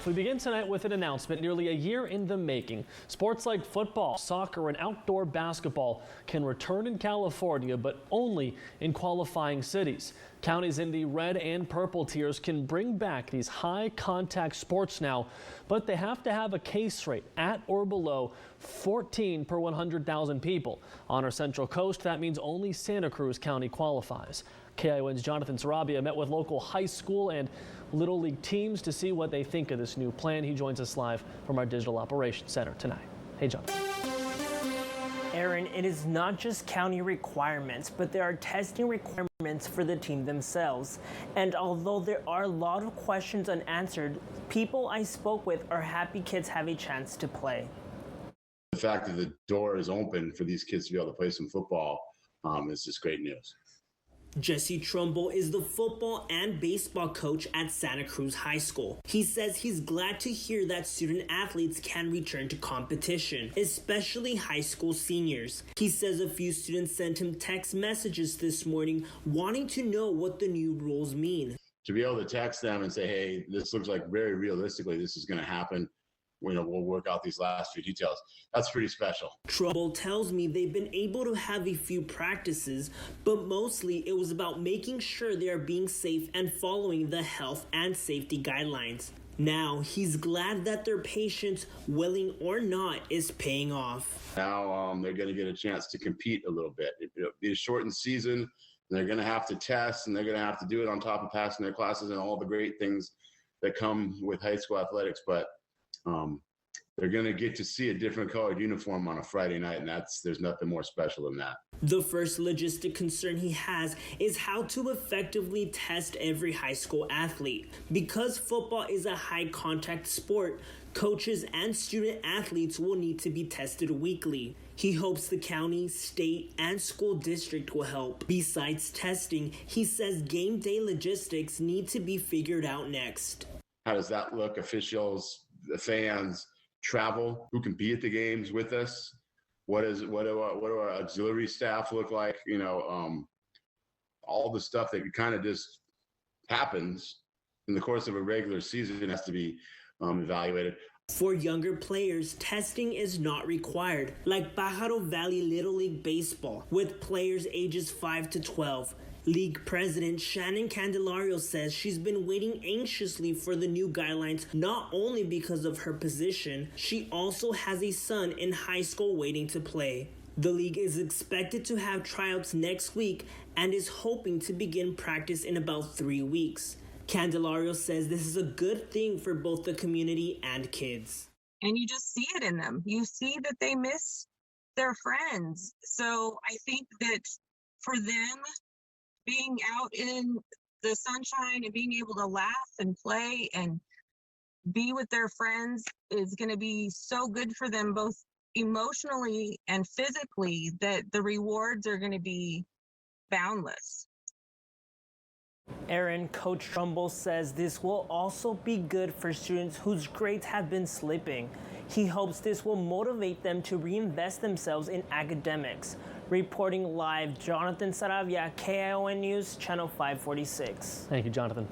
We begin tonight with an announcement nearly a year in the making. Sports like football, soccer, and outdoor basketball can return in California, but only in qualifying cities. Counties in the red and purple tiers can bring back these high contact sports now, but they have to have a case rate at or below 14 per 100,000 people. On our Central Coast, that means only Santa Cruz County qualifies. KION's Jonathan Sarabia met with local high school and Little League teams to see what they think of this new plan. He joins us live from our Digital Operations Center tonight. Hey, Jonathan. Aaron, it is not just county requirements, but there are testing requirements for the team themselves. And although there are a lot of questions unanswered, people I spoke with are happy kids have a chance to play. The fact that the door is open for these kids to be able to play some football is just great news. Jesse Trumbull is the football and baseball coach at Santa Cruz High School. He says he's glad to hear that student athletes can return to competition, especially high school seniors. He says a few students sent him text messages this morning wanting to know what the new rules mean. To be able to text them and say, hey, this looks like very realistically this is going to happen. We'll work out these last few details. That's pretty special. Trumbull tells me they've been able to have a few practices, but mostly it was about making sure they are being safe and following the health and safety guidelines. Now, he's glad that their patience, willing or not, is paying off. Now they're going to get a chance to compete a little bit. It'll be a shortened season. They're going to have to test, and they're going to have to do it on top of passing their classes and all the great things that come with high school athletics. But they're going to get to see a different colored uniform on a Friday night, and there's nothing more special than that. The first logistic concern he has is how to effectively test every high school athlete. Because football is a high-contact sport, coaches and student athletes will need to be tested weekly. He hopes the county, state, and school district will help. Besides testing, he says game day logistics need to be figured out next. How does that look? Officials, the fans, travel, who can be at the games with us? What do our auxiliary staff look like? All the stuff that kind of just happens in the course of a regular season has to be evaluated. For younger players, testing is not required, like Pájaro Valley Little League Baseball, with players ages 5 to 12. League President Shannon Candelario says she's been waiting anxiously for the new guidelines, not only because of her position, she also has a son in high school waiting to play. The league is expected to have tryouts next week and is hoping to begin practice in about 3 weeks. Candelario says this is a good thing for both the community and kids. And you just see it in them. You see that they miss their friends. So I think that for them, being out in the sunshine and being able to laugh and play and be with their friends is going to be so good for them, both emotionally and physically, that the rewards are going to be boundless. Aaron, Coach Trumbull says this will also be good for students whose grades have been slipping. He hopes this will motivate them to reinvest themselves in academics. Reporting live, Jonathan Sarabia, KION News, Channel 546. Thank you, Jonathan.